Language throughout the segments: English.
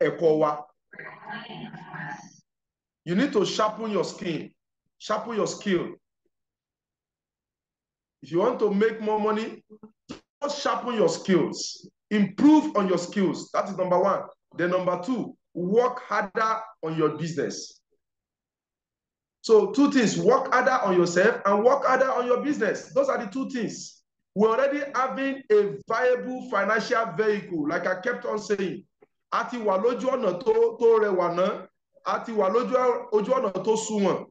ẹ̀kọ́ wa. You need to sharpen your skill. Sharpen your skill. If you want to make more money, just sharpen your skills. Improve on your skills. That is number one. Then number two, work harder on your business. So two things, work harder on yourself and work harder on your business. Those are the two things. We're already having a viable financial vehicle, like I kept on saying. Àti wà lójú ọ̀nà tó rẹwà náà, àti wà lójú ọ̀nà tó sunwọ̀n.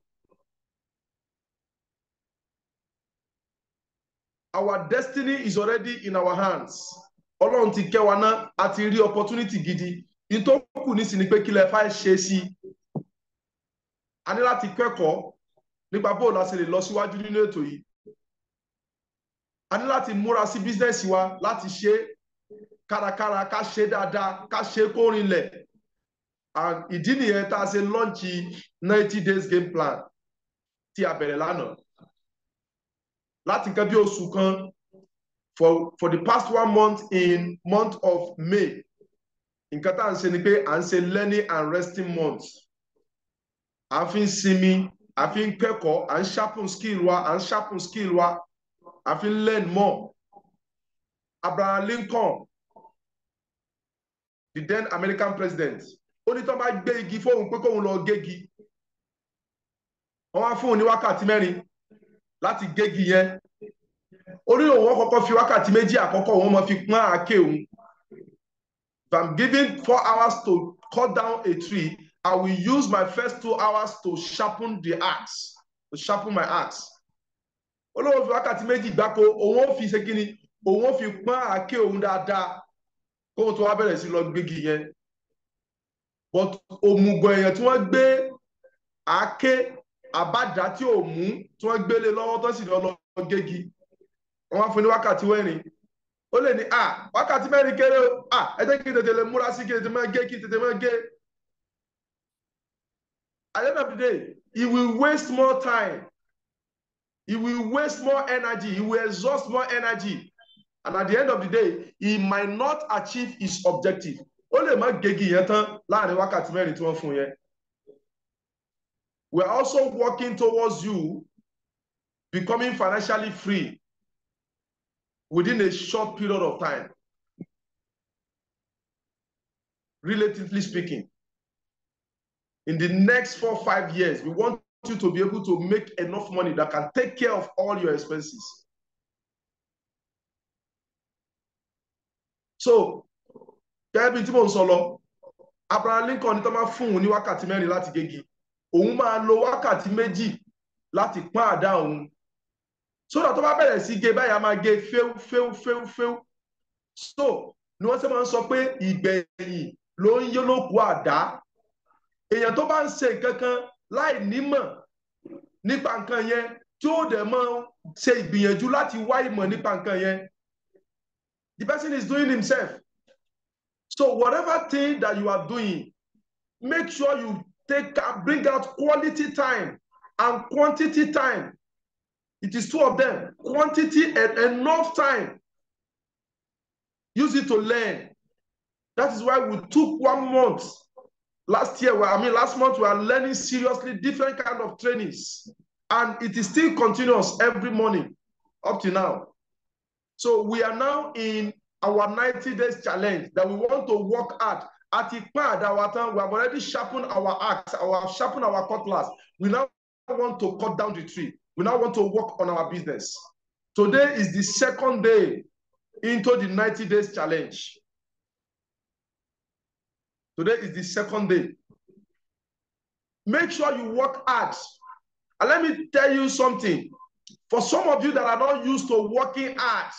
Our destiny is already in our hands. Ọlọ́run ti kẹ́ wa náà, àti rí opportunity gidi. In tó kù nísìnyí ni pé kí lẹ fẹ́ ṣe sí. A ní láti kẹ́kọ̀ọ́ nípa bó la ṣe lè lọ síwájú nínú ètò yìí. A ní láti múra sí business wa láti ṣe kárakára, ká ṣe dáadáa, ká ṣe kó rinlẹ̀. And ìdí nìyẹn tá a ṣe launch 90 days game plan tí a bẹ̀rẹ̀ lánàá. Láti nǹkan bí oṣù kan for the past 1 month in month of May. Nǹkan tá à ń ṣe ni pé à ń ṣe learning and resting month. À ń fi ń sinmi, à ń fi ń kẹ́kọ̀ọ́, à ń sharpen skill wa, à ń sharpen skill wa, à ń fi ń learn more. Abraham Lincoln, the then American president, ó ní tó bá gbé igi fóun pé kóun lọ gégi. Wọ́n wá fún òun ní wákàtí 4 láti gégi yẹn. Ó ní òun kọ́kọ́ fi wákàtí 2 àkọ́kọ́ òun máa fi pọ́n àáké òun. If I'm given 4 hours to cut down a tree, I will use my first 2 hours to sharpen the axe, to sharpen my axe. Olówó fi wákàtí 2 gbáko, òun ó fi ṣe kíni, òun ó fi pọ́n àáké òun dáadáa, kóun tó wá bẹ̀rẹ̀ sí lọ gbégi yẹn. But òmùgọ̀ èèyàn tí wọ́n gbé àáké àbádá tí ò mú, tí wọ́n gbélé lọ́wọ́ tó sì lọ gégi, wọ́n wá fún ní wákàtí 4. Ó lè ní wákàtí 4 kéré o, ẹ jẹ́ kí n tètè lè múra sí kí n tètè máa gé, kí n tètè máa gé. At the end of the day, he will waste more time. He will waste more energy. He will exhaust more energy. And at the end of the day, he might not achieve his objective. Ó lè má gégi yẹn tán láàrin wákàtí 4 tí wọ́n fún yẹn. We are also working towards you becoming financially free within a short period of time. Relatively speaking, in the next 4 or 5 years, we want you to be able to make enough money that can take care of all your expenses. So, Kevin Timon Solo, Abraham Lincoln ní tó máa fún òun ní wákàtí 4 láti gégi. Òun máa lo wákàtí 2 láti pọ́n àdá òun. So that tó bá bẹ̀rẹ̀ sí gé báyà máa gé fẹ́u. So, ni wọ́n ṣe máa ń sọ pé ìgbẹ̀yìn ló ń yó lókù àdá. Èèyàn tó bá ń ṣe nǹkan kan láì nímọ̀ nípa nǹkan yẹn tí ó dẹ̀ máa ṣe ìgbìyànjú láti wá ìmọ̀ nípa nǹkan yẹn, the person is doing himself. So whatever thing that you are doing, make sure you bring out quality time and quantity time. It is 2 of them. Quantity and enough time. Use it to learn. That is why we took 1 month. Last month we are learning seriously different kind of trainings. And it is still continuous every morning up to now. So we are now in our 90 days challenge that we want to work hard. At the part our time, we have already sharpened our axe, sharpened our cutlass. We now want to cut down the tree. We now want to work on our business. Today is the 2nd day into the 90 days challenge. Today is the 2nd day. Make sure you work hard. And let me tell you something. For some of you that are not used to working hard,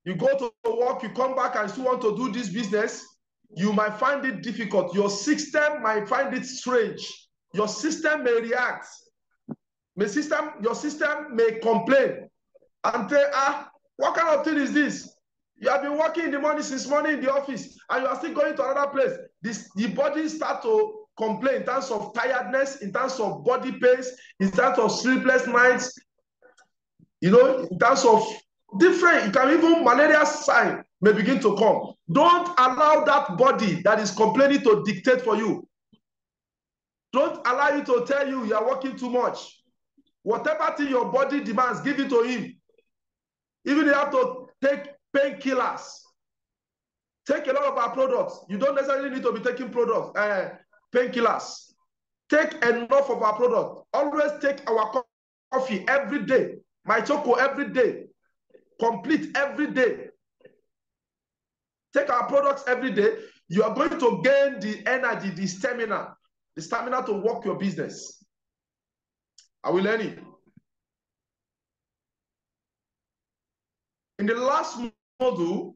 you go to work, you come back and still want to do this business, you might find it difficult. Your system might find it strange. Your system may react. Your system may complain and say, what kind of thing is this? You have been working in the morning since morning in the office and you are still going to another place. The body starts to complain in terms of tiredness, in terms of body pains, in terms of sleepless nights, in terms of different, it can even malaria sign. may begin to come. Don't allow that body that is complaining to dictate for you. Don't allow it to tell you are working too much. Whatever thing your body demands, give it to him. Even if you have to take painkillers, take a lot of our products. You don't necessarily need to be taking products, painkillers. Take enough of our product. Always take our coffee every day. My choco every day. Complete every day. Take our products every day. You are going to gain the energy, the stamina to work your business. Are we learning? In the last module,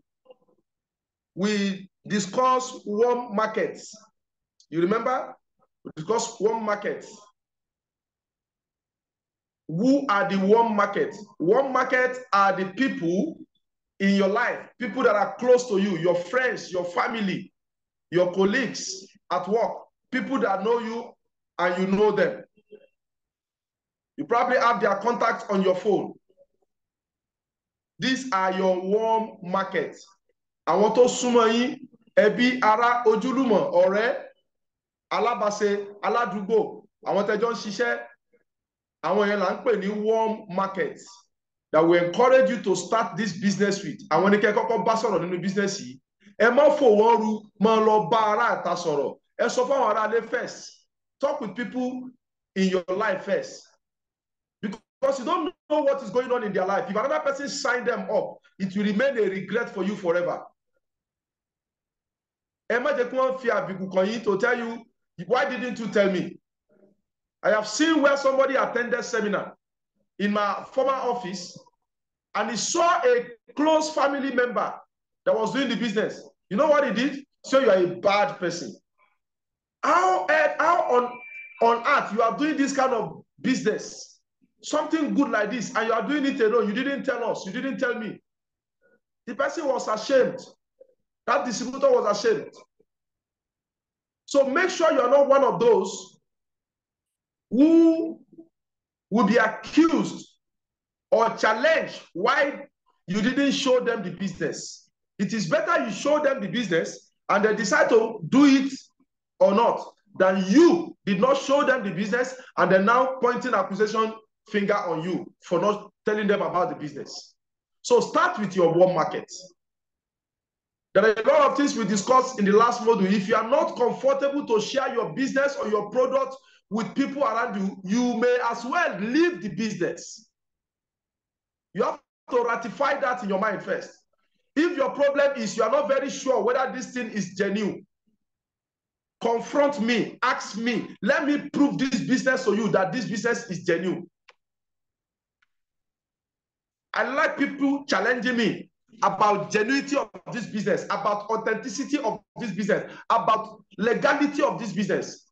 we discussed warm markets. You remember? We discussed warm markets. Who are the warm markets? Warm markets are the people in your life, people that are close to you, your friends, your family, your colleagues at work, people that know you and you know them. You probably have their contacts on your phone. These are your warm markets. Àwọn tó súnmọ́ yín, ẹbí, ará, ojúlùmọ̀, ọ̀rẹ́, alábàáṣe, aládùúgbò, àwọn tẹ́jọ́ ń ṣiṣẹ́, àwọn yẹn là ń pè ní warm markets that will encourage you to start this business with. Àwọn ní kẹ́ kọ́kọ́ bá sọ̀rọ̀ nínú business yìí. Ẹ má fò wọ́n ru, máa lọ bá ará ìta sọ̀rọ̀. Ẹ sọ fún àwọn ará ilé first. Talk with people in your life first. Because you don't know what is going on in their life. If another person sign them up, it will remain a regret for you forever. Ẹ má jẹ́ kí wọ́n fi àbùkù kàn yín to tell you, why didn't you tell me? I have seen where somebody attended seminar in my former office and he saw a close family member that was doing the business. You know what he did? So you are a bad person. How on earth you are doing this kind of business? Something good like this, and you are doing it alone. You didn't tell us. You didn't tell me. The person was ashamed. That distributor was ashamed. So make sure you are not one of those who will be accused or challenged why you didn't show them the business. It is better you show them the business and they decide to do it or not than you did not show them the business and they're now pointing accusation finger on you for not telling them about the business. So start with your warm market. There are a lot of things we discussed in the last module. If you are not comfortable to share your business or your product with people around you, you may as well leave the business. You have to ratify that in your mind first. If your problem is you are not very sure whether this thing is genuine, confront me, ask me, let me prove this business to you that this business is genuine. I like people challenging me about genuinity of this business, about authenticity of this business, about legality of this business,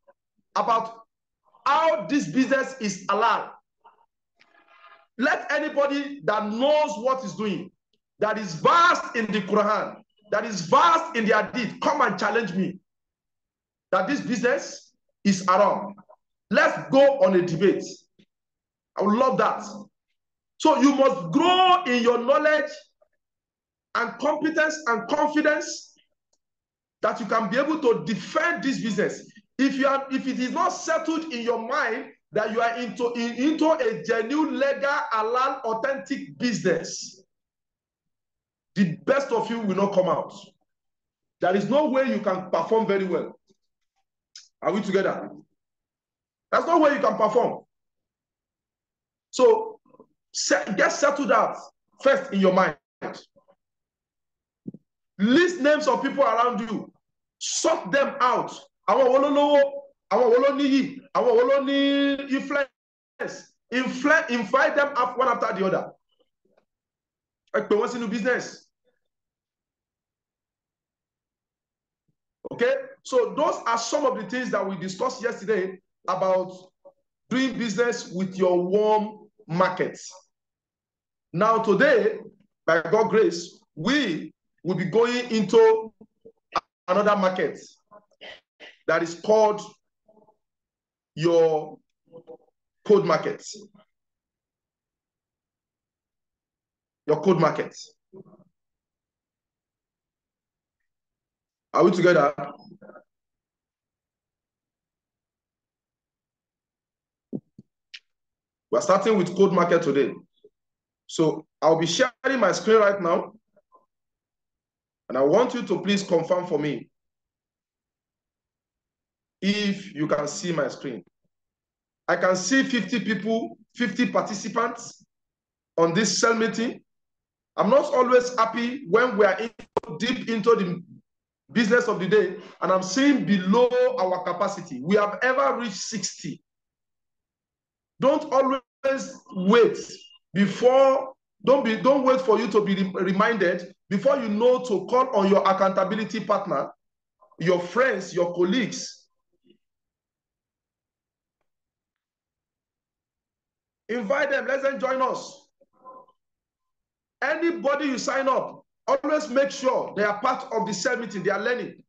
about how this business is allowed. Let anybody that knows what is doing, that is versed in the Quran, that is versed in the Hadith, come and challenge me that this business is haram. Let's go on a debate. I would love that. So you must grow in your knowledge and competence and confidence that you can be able to defend this business. If it is not settled in your mind that you are into a genuine, legal, halal, authentic business, the best of you will not come out. There is no way you can perform very well. Are we together? There's no way you can perform. So get settled out first in your mind. List names of people around you. Sort them out. Àwọn wo ló lówó, àwọn wo ló níyì, àwọn wo ló ní influence. Invite them up one after the other. Ẹ pè wọ́n sínú business. Okay, so those are some of the things that we discussed yesterday about doing business with your warm markets. Now today, by God's grace, we will be going into another market that is called your code market. Your code market. Are we together? We're starting with code market today. So I'll be sharing my screen right now. And I want you to please confirm for me if you can see my screen. I can see 50 people, 50 participants on this cell meeting. I'm not always happy when we are deep into the business of the day and I'm seeing below our capacity. We have ever reached 60. Don't always wait before, don't wait for you to be reminded before you know to call on your accountability partner, your friends, your colleagues. Invite them, let them join us. Anybody you sign up, always make sure they are part of the cell meeting, they are learning.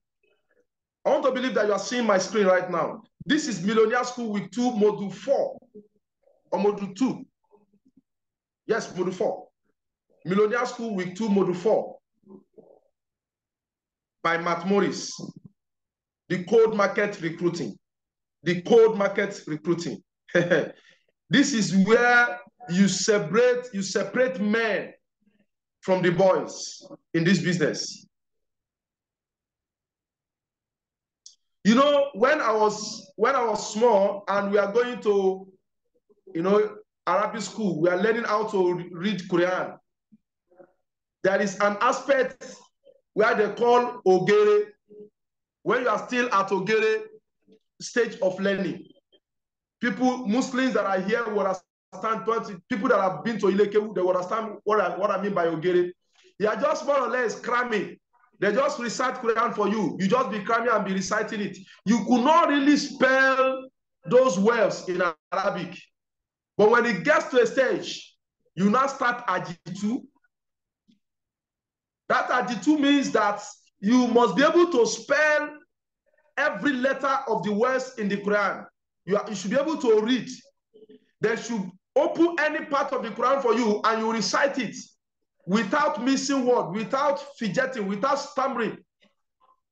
I want to believe that you are seeing my screen right now. This is Millionaire School Week 2, Module 4, or Module 2. Yes, Module 4. Millionaire School Week 2, Module 4 by Matt Morris. The code market recruiting. The code market recruiting. This is where you separate men from the boys in this business. You know, when I was small and we are going to, Arabic school, we are learning how to read Quran. There is an aspect where they call Ogere, when you are still at Ogere stage of learning. People, Muslims that are here will understand, people that have been to Ilekewu, they will understand what I mean by Ogere. They are just more or less cramming. They just recite Quran for you. You just be cramming and be reciting it. You could not really spell those words in Arabic. But when it gets to a stage, you now start Ajitu. That Ajitu means that you must be able to spell every letter of the words in the Quran. You should be able to read. They should open any part of the Quran for you and you recite it without missing word, without fidgeting, without stammering.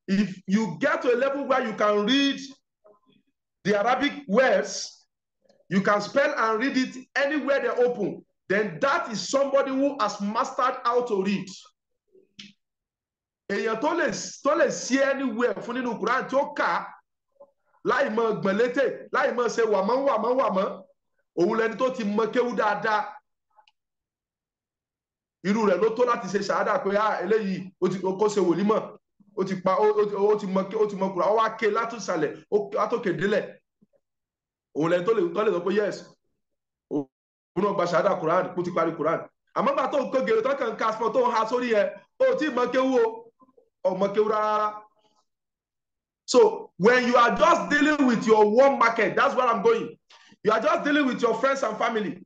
If you get to a level where you can read the Arabic words, you can spell and read it anywhere they open, then that is somebody who has mastered how to read. Èèyàn tó lè sí anywhere fún nínú Quran tí ó kà láì mọ gbọ̀nlétè, láì mọ ṣe wàmọ́, òun lẹni tó ti mọ kéwú dáadáa. Irú rẹ̀ ló tó láti ṣe ṣàádà pé eléyìí kó ṣe wòlímọ̀, ó ti mọ Quran, ó wá ké látòsàlẹ̀, látòkè délẹ̀. Òun lẹni tó lè sọ pé yes, òun náà gba ṣàádà Quran, kó ti parí Quran. Àmọ́ bá tó ń kó gèrè tó kàn ká sọ tó ń ha sórí ẹ̀, ó ti mọ kéwú o, mọ kéwú rárá. So when you are just dealing with your warm market, that's where I'm going. You are just dealing with your friends and family,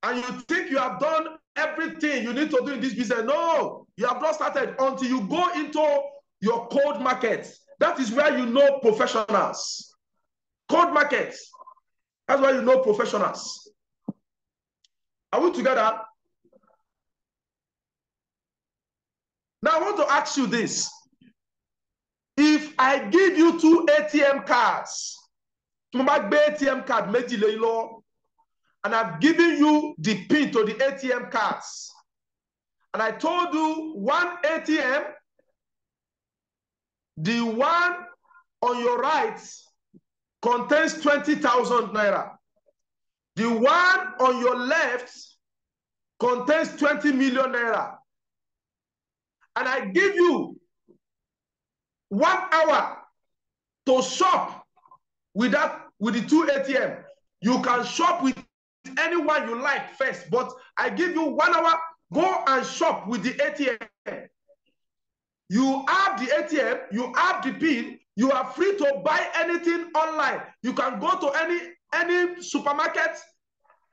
and you think you have done everything you need to do in this business. No, you have not started until you go into your cold market. That is where you know professionals. Cold markets. That's where you know professionals. Are we together? Now I want to ask you this. If I give you 2 ATM cards, ATM card, and I've given you the pin to the ATM cards, and I told you one ATM, the one on your right contains 20,000 naira. The one on your left contains 20 million naira. And I give you 1 hour to shop with the 2 ATM. You can shop with anyone you like first, but I give you 1 hour, go and shop with the ATM. You have the ATM, you have the PIN, you are free to buy anything online. You can go to any supermarket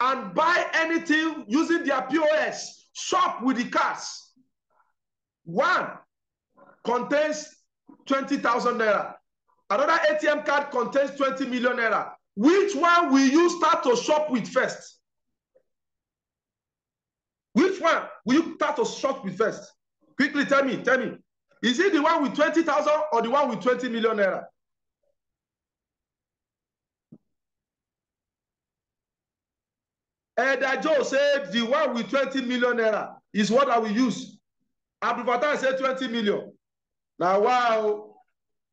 and buy anything using their POS. Shop with the cards. One contains 20,000 naira. Another ATM card contains 20 million naira. Which one will you start to shop with first? Which one will you start to shop with first? Quickly tell me. Is it the one with 20,000 or the one with 20 million naira? Elder Joe said the one with 20 million naira is what I will use. Abdul Fattah said 20 million. Now, wow.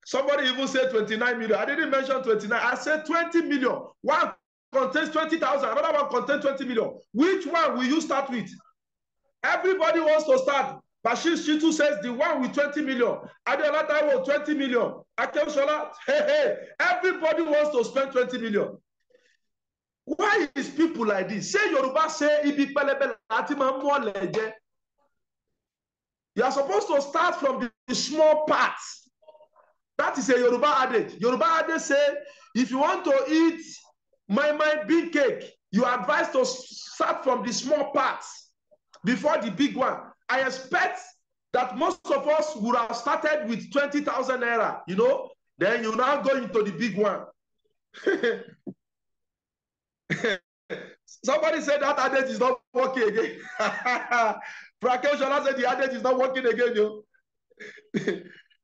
Somebody even said 29 million. I didn't mention 29. I said 20 million. One contains 20,000. Another one contains 20 million. Which one will you start with? Everybody wants to start. Bashir Shitu says the one with 20 million. Adeola Taiwo, 20 million. Akem Shola, hey. Everybody wants to spend 20 million. Why is people like this? Say Yoruba say ibi pelebe lati ma mo leje. You are supposed to start from the small parts. That is a Yoruba adage. Yoruba adage say if you want to eat my big cake, you are advised to start from the small parts before the big one. I expect that most of us would have started with 20,000 naira, you know, then you now go into the big one. Somebody said that adage is not working again. Prakesh Shola said the adage is not working again. Yo.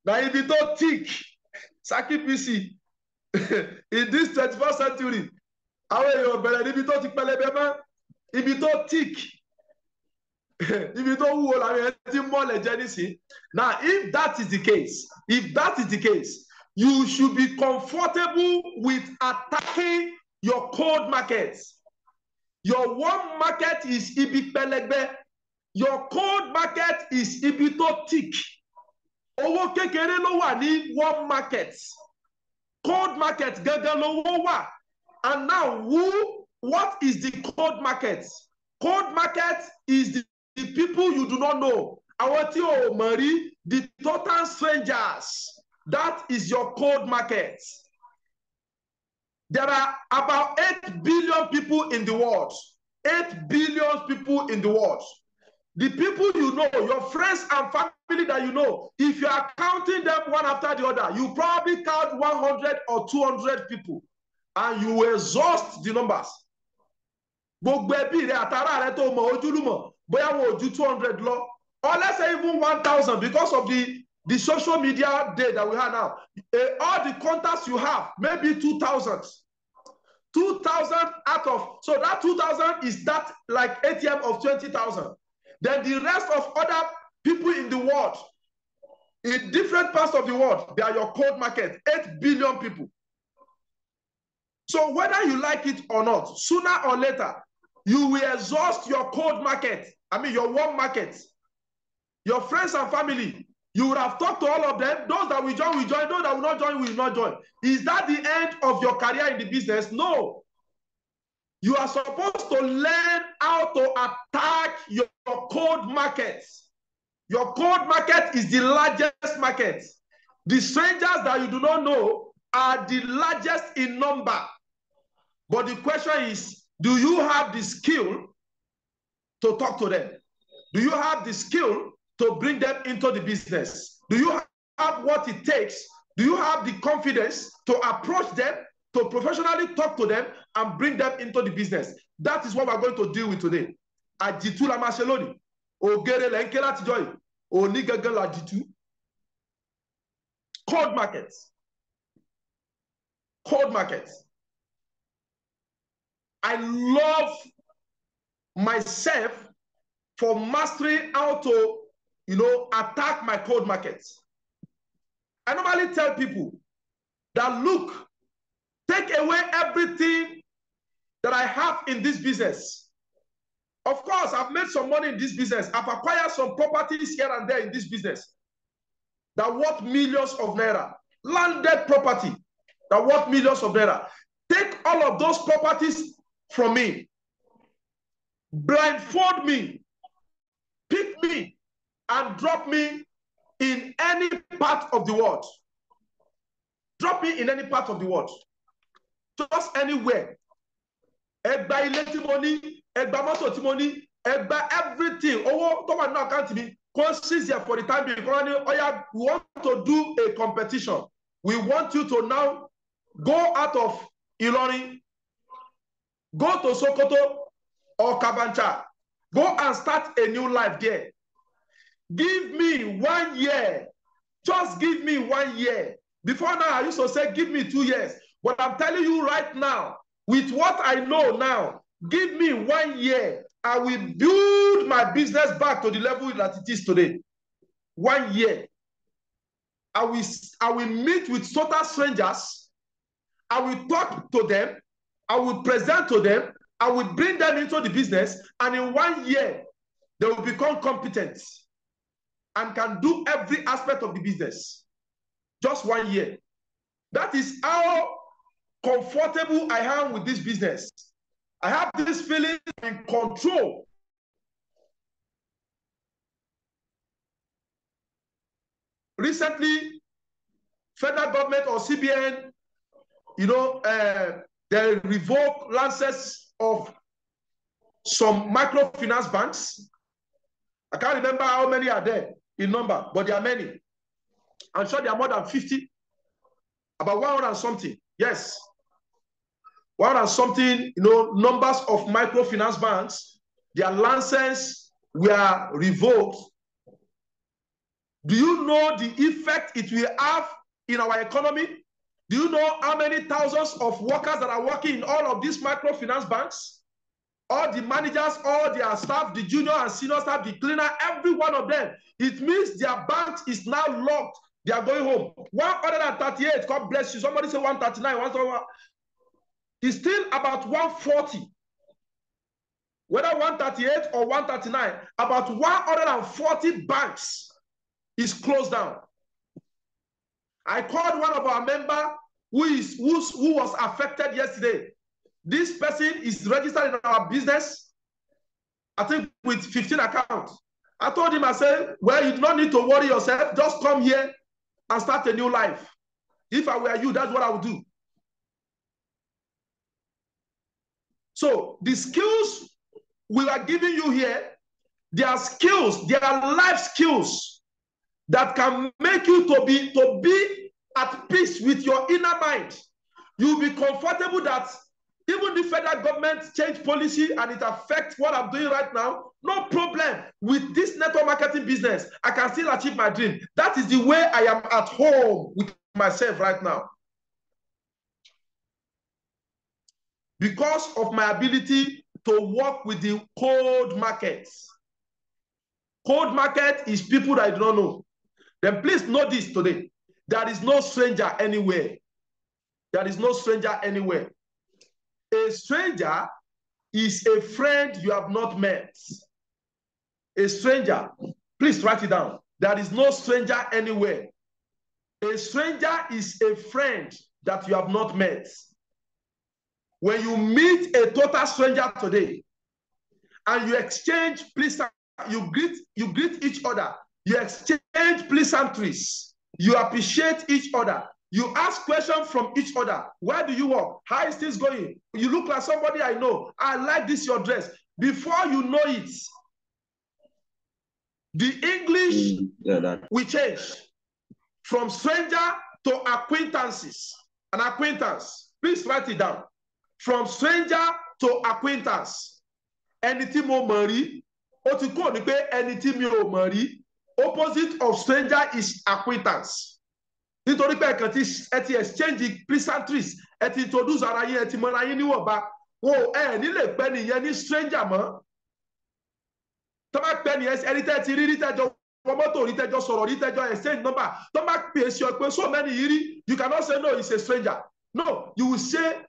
Now, if you don't think, Saki PC, in this 21st century, if you don't think, if you don't now, if that is the case, you should be comfortable with attacking your cold markets. Your warm market is ibi pelegbe. Your cold market is ibi to thick. Owó kékeré ló wà ní warm market. Cold market gangan lówó wà. And now, what is the cold market? Cold market is the people you do not know. Àwọn tí o mọ̀ rí, the total strangers. That is your cold market. There are about 8 billion people in the world. 8 billion people in the world. The people you know, your friends and family that you know, if you are counting them one after the other, you probably count 100 or 200 people, and you will exhaust the numbers. Gbogbo ẹbí rẹ àtàrà rẹ tó mọ̀ ojúlùmọ̀ bóyá wọn ò ju 200 lọ, or let's say even 1,000 because of the social media day that we have now. All the contacts you have, maybe 2,000. 2,000 out of, so that 2,000 is that like ATM of 20,000. Then the rest of other people in the world, in different parts of the world, they are your cold market, 8 billion people. So whether you like it or not, sooner or later, you will exhaust your cold market, your warm market. Your friends and family, you would have talked to all of them. Those that will join, those that will not join, will not join. Is that the end of your career in the business? No. You are supposed to learn how to attack your cold market. Your cold market is the largest market. The strangers that you do not know are the largest in number. But the question is, do you have the skill to talk to them? Do you have the skill to bring them into the business? Do you have what it takes? Do you have the confidence to approach them, to professionally talk to them and bring them into the business? That is what we're going to deal with today. Ajitu la Marceloni, Ogere Lenkela Tijoy, Onigaga la Jitu. Cold markets. Cold markets. I love myself for mastering how to, attack my cold markets. I normally tell people that, look, take away everything that I have in this business. Of course, I've made some money in this business. I've acquired some properties here and there in this business that worth millions of naira. Landed property that worth millions of naira. Take all of those properties from me. Blindfold me. Pick me and drop me in any part of the world. Drop me in any part of the world. Just anywhere. Egba ile tí mo ní, egba mọ́tò tí mo ní, egba everything. Owó tó wà nínú account mi, kò seize here for the time being. Oya, we want to do a competition. We want you to now go out of Ilorin, go to Sokoto or Kabancha, go and start a new life there. Give me 1 year. Just give me 1 year. Before now, I used to say, give me 2 years. But I'm telling you right now, with what I know now, give me 1 year. I will build my business back to the level that it is today. 1 year. I will meet with total strangers. I will talk to them. I will present to them. I will bring them into the business. And in 1 year, they will become competent and can do every aspect of the business. Just 1 year. That is how comfortable I am with this business. I have this feeling in control. Recently, federal government or CBN, they revoked licenses of some microfinance banks. I can't remember how many are there in number, but there are many. I'm sure there are more than 50, about 100 and something. Yes. 100 and something, numbers of microfinance banks, their licenses were revoked. Do you know the effect it will have in our economy? Do you know how many thousands of workers that are working in all of these microfinance banks? All the managers, all their staff, the junior and senior staff, the cleaner, every one of them. It means their bank is now locked. They are going home. 138, God bless you. Somebody say 139, 131. It's still about 140. Whether 138 or 139, about 140 banks is closed down. I called one of our members who was affected yesterday. This person is registered in our business, I think with 15 accounts. I told him, I said, well, you do not need to worry yourself. Just come here and start a new life. If I were you, that's what I would do. So the skills we are giving you here, they are skills, they are life skills that can make you to be at peace with your inner mind. You'll be comfortable that even the federal government change policy and it affects what I'm doing right now, no problem. With this network marketing business, I can still achieve my dream. That is the way I am at home with myself right now. Because of my ability to work with the cold markets. Cold market is people that I do not know. Then please know this today. There is no stranger anywhere. There is no stranger anywhere. A stranger is a friend you have not met. A stranger, please write it down. There is no stranger anywhere. A stranger is a friend that you have not met. When you meet a total stranger today and you exchange you greet each other, you exchange pleasantries, you appreciate each other, you ask questions from each other. Where do you work? How is this going? You look like somebody I know. I like this, your dress. Before you know it, the English will change from stranger to acquaintances. An acquaintance. Please write it down. From stranger to acquaintance. Anything more money, ó ti kúrò ní pé anything mi ò mọ̀ rí. Opposite of stranger is acquaintance. Nítorí pé ẹ ti exchange pleasantries, ẹ ti introduce ara yín, ẹ ti mọra yín níwọ̀nba. Wo ẹ nílè pẹ́ nìyẹn ní stranger mọ́. Tó bá pẹ́ nìyẹn ẹni tẹ́ ti rí tẹ́jọ́ wọ mọ́tò rí tẹ́jọ́ sọ̀rọ̀ rí tẹ́jọ́ exchange number. Tó bá pè é sí ọ pé so many yìí rí, you cannot say no, he's a stranger. No, you will say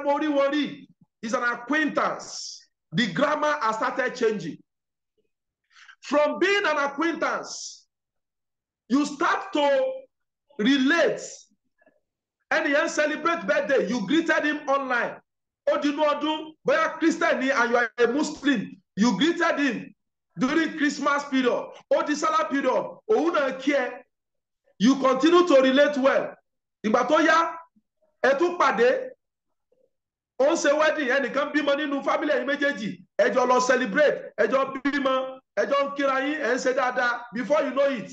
Mori Wori is an acquaintance. The grammar has started changing. From being an acquaintance, you start to relate. And you celebrate birthday, you greeted him online. Oh, do you know, boya Christian and you are a Muslim, you greeted him during Christmas period, or the Salah period, or una care. You continue to relate well. Ìgbà tó yá, ẹ tún pàdé. On ṣe wedding, ẹnìkan bímọ nínú family ẹ̀yin méjèèjì, ẹ jọ lọ celebrate, ẹ jọ bímọ, ẹ jọ ń kíra yín, ẹ ń ṣe dáadáa. Before you know it,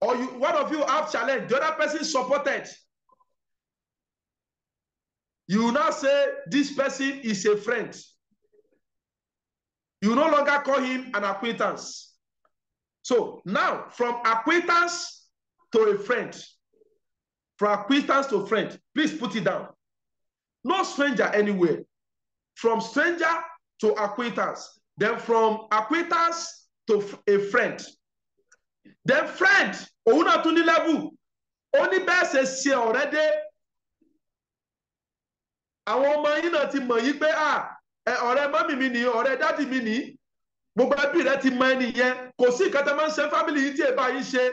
or one of you have challenge, the other person supported. You now say this person is a friend. You no longer call him an acquaintance. So now, from acquaintance to a friend. From acquaintance to friend. Please put it down. No stranger anywhere. From stranger to acquaintance. Then from acquaintance to a friend. Then friend, òun náà tún ní level. Ó ní bẹ́ẹ̀ ṣe ṣe ọ̀rẹ́ dé. Àwọn ọmọ yín náà ti mọ̀ yí pé ọ̀rẹ́ mọ́mì mi nìyí, ọ̀rẹ́ dádì mi nìyí. Gbogbo ẹbí rẹ ti mọ ẹni yẹn. Kò sí nǹkan tẹ́ máa ń ṣe family yìí tí ẹ bá yín ṣe.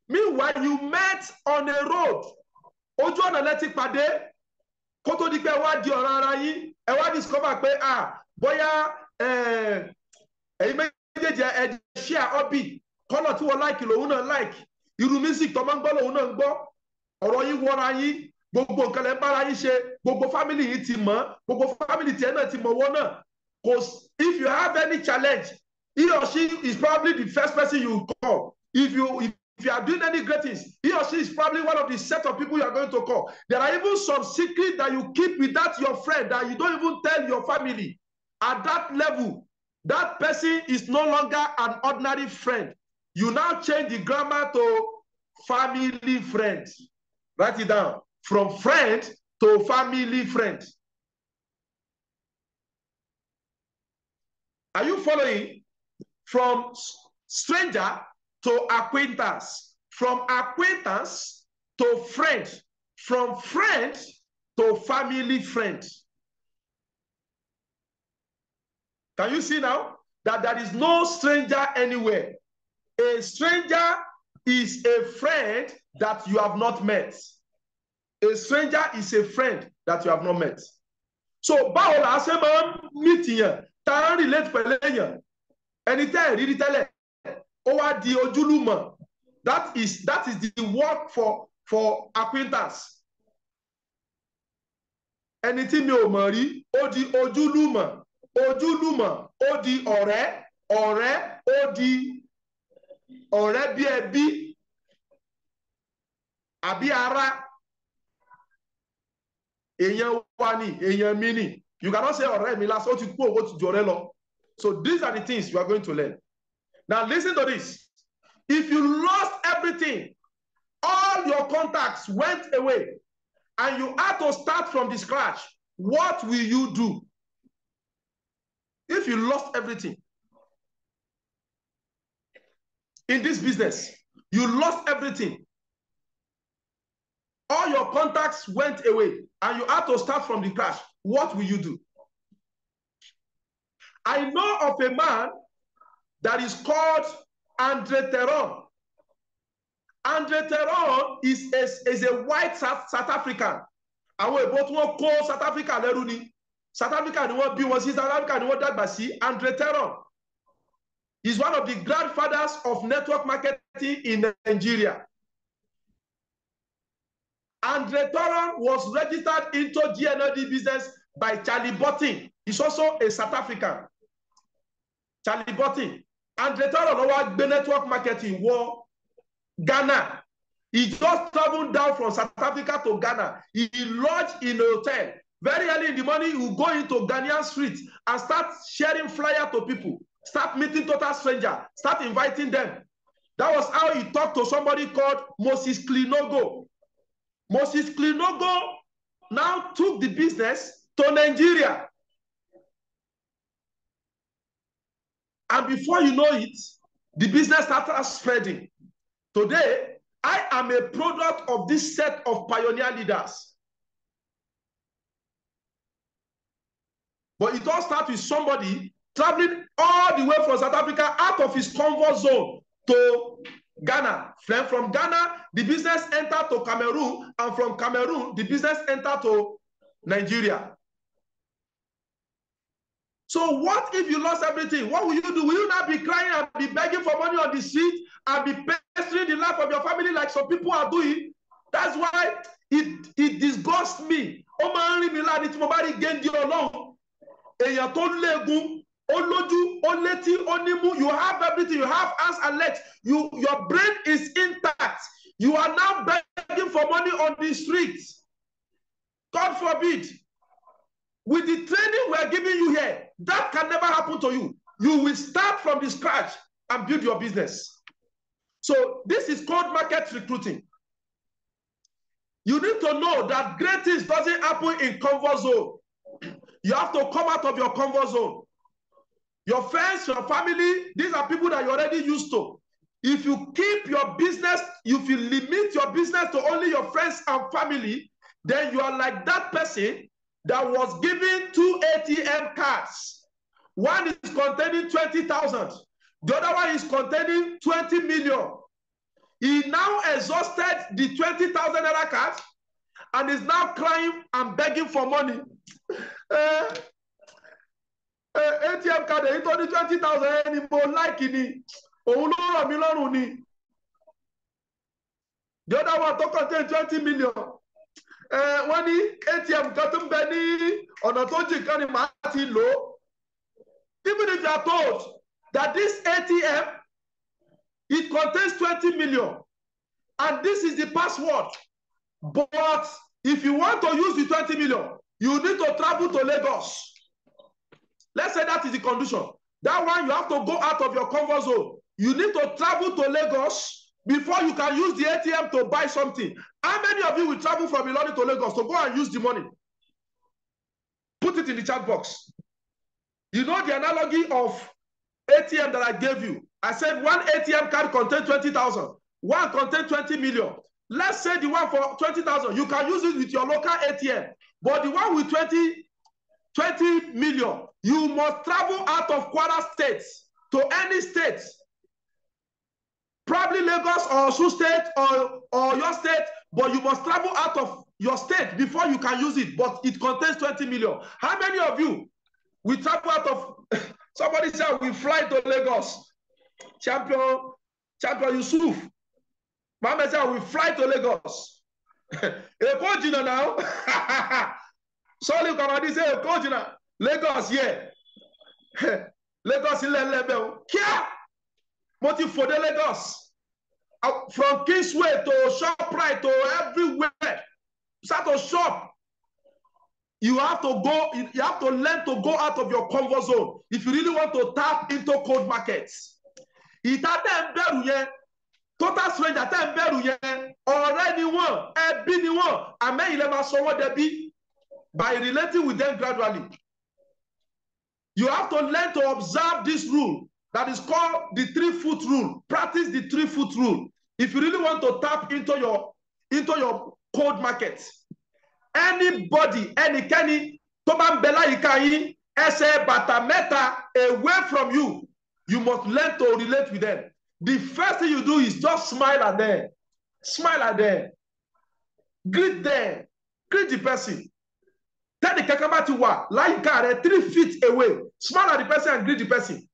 Meanwhile, you met on a road. Ojú ọ̀nà lẹ ti pàdé. Kó tó di pé ẹ wá di ọ̀rọ̀ ara yín. Ẹ wá discover pé bóyá ẹ̀yin méjèèjì ẹ share hobby. Kọ́lọ̀ tí wọ́n like lòun náà like. Irú music tó máa ń gbọ́ lòun náà ń gbọ́. Ọ̀rọ̀ yín wọra yín. Gbogbo nǹkan lẹ ń bára yín ṣe. Gbogbo family yìí ti mọ̀. Gbogbo family tiẹ̀ náà ti mọ̀ wọ́n náà. Because if you have any challenge, he or she is probably the first person you call. If you are doing any great things, he or she is probably one of the set of people you are going to call. There are even some secrets that you keep without your friend that you don't even tell your family. At that level, that person is no longer an ordinary friend. You now change the grammar to family friend. Write it down. From friend to family friend. Are you following? From stranger to acquaintance. From acquaintance to friend. From friend to family friend. Can you see now that there is no stranger anywhere? A stranger is a friend that you have not met. A stranger is a friend that you have not met. So, báwo la ṣe máa ń meet yẹn, tá ń relate pẹ̀lú èèyàn, ẹni tẹ́ ẹ̀ rírí tẹ́lẹ̀, ó wá di ojúlùmọ̀. That is the word for acquaintance. Ẹni tí mi ò mọ̀ rí, ó di ojúlùmọ̀. Ojúlùmọ̀, ó di ọ̀rẹ́. Ọ̀rẹ́, ó di ọ̀rẹ́ bí ẹbí. Àbí ará. Èèyàn wa ni, èèyàn mi ni. You cannot say ọ̀rẹ́ mi lásán, ó ti kú owó ti jọ̀rẹ́ lọ. So these are the things you are going to learn. Now listen to this. If you lost everything, all your contacts went away, and you had to start from the scratch, what will you do? If you lost everything in this business, you lost everything. All your contacts went away, and you had to start from the scratch. What will you do? I know of a man that is called Andre Teron. Andre Teron is a white South African. Àwọn èbó tí wọ́n kó South Africa lẹ́rú ni. South Africa ni wọ́n bí wọn sí, South Africa ni wọ́n dàgbà sí. Andre Teron is one of the grandfathers of network marketing in Nigeria. Andre Teron was registered into GNLD business by Charlie Bottin. He's also a South African. Charlie Bottin. Andre Teron ló wá gbé network marketing wọ Ghana. He just traveled down from South Africa to Ghana. He lodged in a hotel. Very early in the morning, he will go into Ghanaian streets and start sharing flyers to people. Start meeting total strangers. Start inviting them. That was how he talked to somebody called Moses Klinogo. Moses Klinogo now took the business to Nigeria. And before you know it, the business started spreading. Today, I am a product of this set of pioneer leaders. But it all starts with somebody traveling all the way from South Africa out of his comfort zone to Ghana. Then from Ghana, the business entered to Cameroon, and from Cameroon, the business entered to Nigeria. So what if you lost everything? What will you do? Will you not be crying and be begging for money on the street and be pestering the life of your family like some people are doing? That's why it disgusts me. Ó máa ń rí mi láti tí mo bá rí géńdé Ọlọ́run. Èèyàn tó léegun, ó lójú, ó létí, ó nímú. You have everything. You have hands and legs. Your brain is intact. You are now begging for money on the streets. God forbid. With the training we're giving you here, that can never happen to you. You will start from the scratch and build your business. So this is called market recruiting. You need to know that great things doesn't happen in comfort zone. You have to come out of your comfort zone. Your friends, your family, these are people that you're already used to. If you keep your business, if you limit your business to only your friends and family, then you are like that person that was given 2 ATM cards. One is containing 20,000. The other one is containing 20 million. He now exhausted the 20,000 naira cards and is now crying and begging for money. ATM card èyí tó ní 20,000 ẹni mo like ni òun ló rọ̀ mí lọ́rùn ni. The other one tó contain 20 million. Wọ́n ní ATM kan tó ń bẹ ní ọ̀nà tó jìn kan ni màá ti lò ó. Even if you are told that this ATM, it contains 20 million and this is the password, but if you want to use the 20 million, you need to travel to Lagos. Let's say that is the condition. That one, you have to go out of your comfort zone. You need to travel to Lagos before you can use the ATM to buy something. How many of you will travel from Ilorin to Lagos to go and use the money? Put it in the chat box. You know the analogy of ATM that I gave you. I said one ATM card contains 20,000. One contains 20 million. Let's say the one for 20,000, you can use it with your local ATM. But the one with 20 million, you must travel out of Kwara State to any state. Probably Lagos or Osun State or your state, but you must travel out of your state before you can use it. But it contains 20 million. How many of you will travel out of, somebody said we fly to Lagos. Champion Yusuf. Mama said we fly to Lagos. Ekojina now. Saliu Kamadi say Ekojina. Lagos, yeah. Lagos in level. Kia! Motive for the Lagos. From Kingsway to ShopRite to everywhere. Start to shop. You have to go, you have to learn to go out of your comfort zone if you really want to tap into cold markets. Total stranger tẹ́ ń bẹ̀rù yẹn ọ̀rẹ́ ni wọ́n ẹbí ni wọ́n àmẹ́yìn lè máa sọ wọ́n dẹbí by relating with them gradually. You have to learn to observe this rule that is called the 3-foot rule. Practice the 3-foot rule if you really want to tap into your cold market. Anybody, ẹnikẹ́ni tó bá ń bẹ láyìíká yín ẹsẹ̀ bàtà mẹ́ta away from you, you must learn to relate with them. The first thing you do is just smile at them. Smile at them. Greet them. Greet the person. Tell the kakabati wa láyìíká rẹ 3 feet away. Smile at the person and greet the person.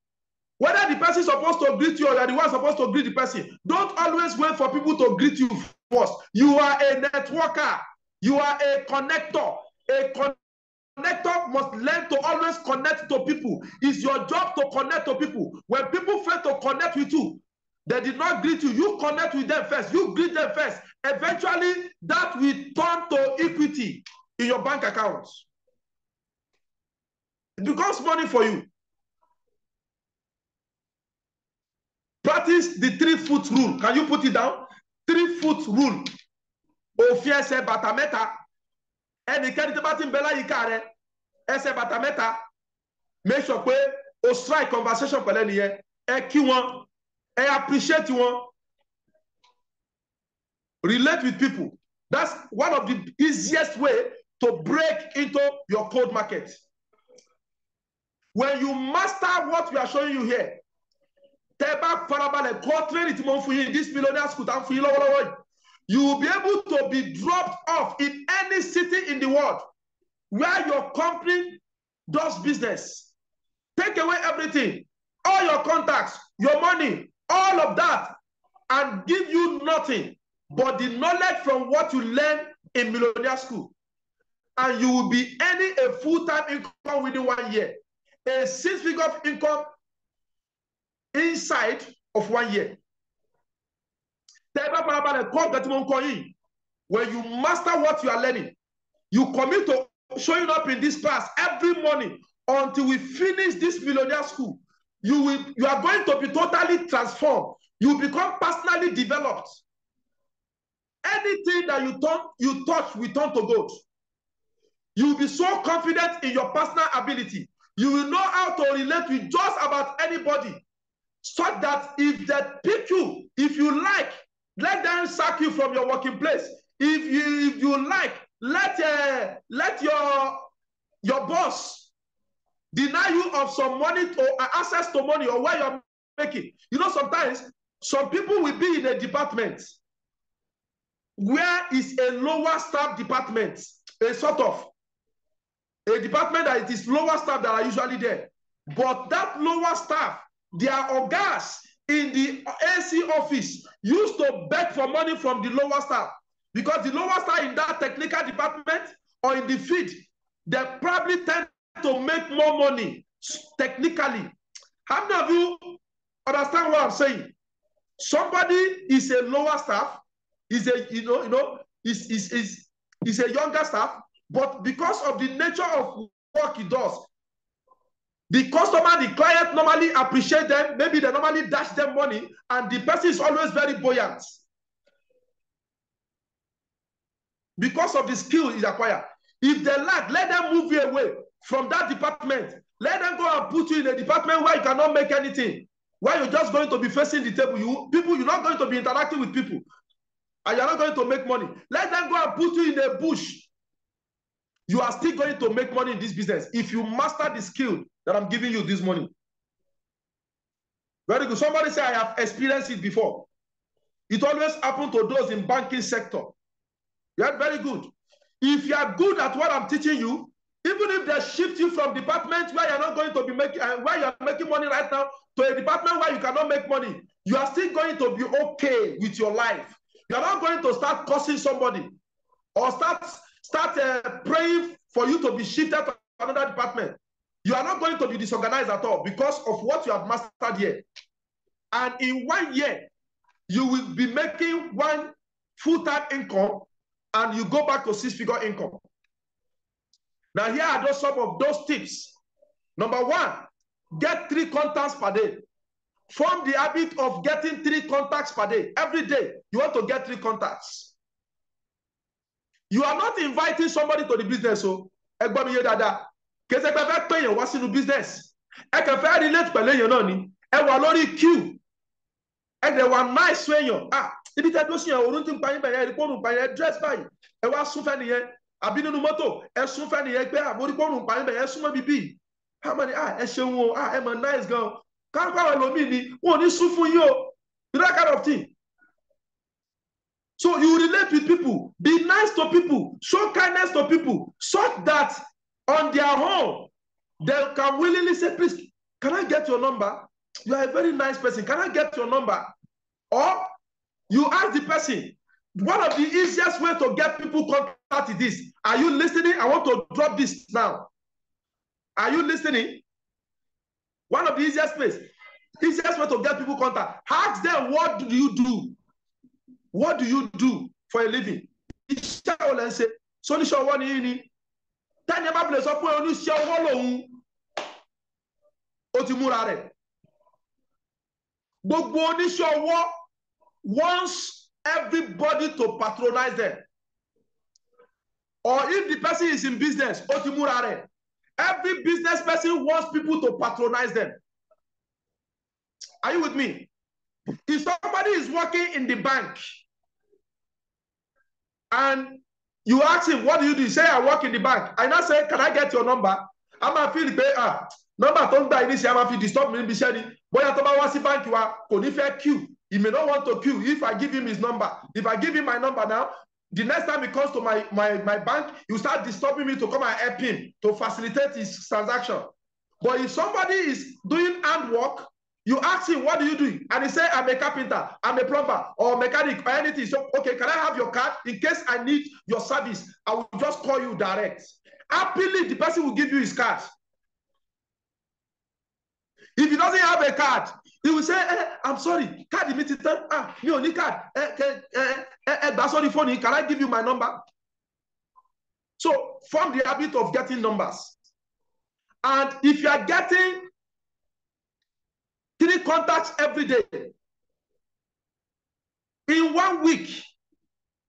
Whether the person is supposed to greet you or you are the one supposed to greet the person, don't always wait for people to greet you first. You are a networker. You are a connector. A connector must learn to always connect to people. It's your job to connect to people. When people fail to connect with you, they did not greet you. You connect with them first. You greet them first. Eventually, that will turn to equity in your bank account. It becomes money for you. Practice the 3-foot rule. Can you put it down? 3-foot rule. Òfin ẹsẹ̀ bàtà mẹ́ta. Ẹnikẹ́ni tó bá ti ń bẹ láyìíká rẹ, ẹsẹ̀ bàtà mẹ́ta. Make sure pé o strike conversation pẹ̀lú ẹnìyẹn. Ẹ kí wọn. I appreciate you. Relate with people. That's one of the easiest way to break into your cold market. When you master what we are showing you here, this millionaire school, you will be able to be dropped off in any city in the world where your company does business. Take away everything, all your contacts, your money, all of that, and give you nothing but the knowledge from what you learn in millionaire school. And you will be earning a full-time income within 1 year. A 6-figure income inside of 1 year. When you master what you are learning, you commit to showing up in this class every morning until we finish this millionaire school. You are going to be totally transformed. You become personally developed. Anything that you touch will turn to gold. You will be so confident in your personal ability. You will know how to relate with just about anybody, so that if they pick you, if you like, let them sack you from your working place. If you like, let your boss deny you of some money or access to money or where you're making. You know, sometimes some people will be in a department where is a lower staff department, a sort of a department that it is lower staff that are usually there. But that lower staff, their ogas in the AC office used to beg for money from the lower staff, because the lower staff in that technical department or in the field, they probably tend to make more money technically. How many of you understand what I'm saying? Somebody is a lower staff, is a is a younger staff, but because of the nature of work he does, the customer, the client normally appreciate them. Maybe they normally dash them money, and the person is always very buoyant because of the skill is acquired. If they lack, let them move you away from that department. Let them go and put you in a department where you cannot make anything, where you're just going to be facing the table. You're not going to be interacting with people, and you're not going to make money. Let them go and put you in a bush. You are still going to make money in this business if you master the skill that I'm giving you this morning. Very good. Somebody say, I have experienced it before. It always happens to those in banking sector. Yeah, very good. If you are good at what I'm teaching you, even if they shift you from department where you're not going to be making, where you're making money right now, to a department where you cannot make money, you are still going to be okay with your life. You're not going to start cursing somebody or start praying for you to be shifted to another department. You are not going to be disorganized at all because of what you have mastered here. And in 1 year, you will be making one full-time income, and you go back to 6-figure income. Now, here are some of those tips. Number 1, get 3 contacts per day. Form the habit of getting 3 contacts per day. Every day, you want to get 3 contacts. You are not inviting somebody to the business. So, what's in the business? I can fair relate pẹ̀lú èèyàn náà ni. Ẹ wà lórí queue. Ẹ dẹ̀ wà nice èèyàn. Ibi tẹ́ tó sí yẹn, orun ti ń pa yín bẹ̀yẹn, ìrìpọ̀nù pa yẹn, dress báyìí. Ẹ wá sún fẹ́ nìyẹn. Àbí nínú mọ́tò, ẹ sún fẹ́ nìyẹn pé àmórípọ̀nù pa yín bẹ̀yẹn, sún mọ́ bíbí. Àmọ́ ẹ ṣeun o, ẹ mọ̀ nice gan. Káàkiri àwọn ẹlòmíì ni, wọn ò ní sún fún yín o. That kind of thing. So you relate with people, be nice to people, show kindness to people, so that on their own, they can willingly say, please, can I get your number? You are a very nice person. Can I get your number? Or you ask the person, one of the easiest way to get people contact is this. Are you listening? I want to drop this now. Are you listening? One of the easiest way to get people contact. Ask them, what do you do? What do you do for a living? Say, solution one in Tanya Bible sọ pé oníṣẹ́ ọwọ́ lòun ó ti múra rẹ̀. Gbogbo oníṣẹ́ ọwọ́ wants everybody to patronize them. Or if the person is in business, ó ti múra rẹ̀. Every business person wants people to patronize them. Are you with me? If somebody is working in the bank and you ask him, what do you do? You say, I work in the bank. I now say, can I get your number? I'm going to feel the number don't buy this. I'm going to disturb me. Boy, I told you bank you are fair queue. He may not want to queue if I give him his number. If I give him my number now, the next time he comes to my bank, he will start disturbing me to come and help him to facilitate his transaction. But if somebody is doing handwork, you ask him, what do you do? And he say, I'm a carpenter, I'm a plumber, or mechanic, or anything. So, okay, can I have your card? In case I need your service, I will just call you direct. Happily, the person will give you his card. If he doesn't have a card, he will say, I'm sorry, card immediately. You only card. That's on the phone. Can I give you my number? So, form the habit of getting numbers. And if you are getting 3 contacts every day, in 1 week,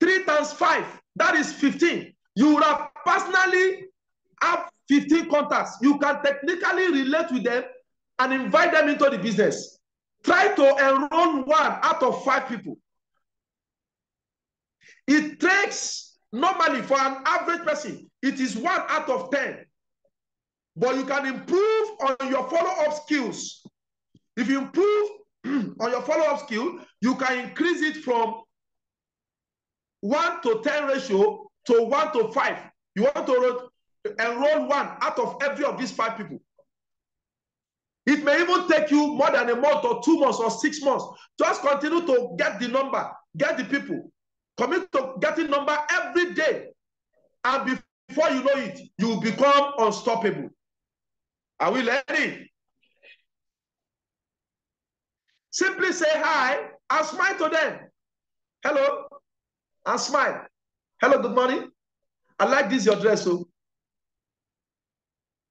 3 times 5, that is 15. You would have personally have 15 contacts. You can technically relate with them and invite them into the business. Try to enroll 1 out of 5 people. It takes, normally for an average person, it is 1 out of 10. But you can improve on your follow-up skills. If you improve on your follow-up skill, you can increase it from 1 to 10 ratio to 1 to 5. You want to enroll 1 out of every of these 5 people. It may even take you more than a month or 2 months or 6 months. Just continue to get the number, get the people. Commit to getting number every day. And before you know it, you will become unstoppable. Are we ready? Simply say hi and smile to them. Hello, and smile. Hello, good morning. I like this, your dress. So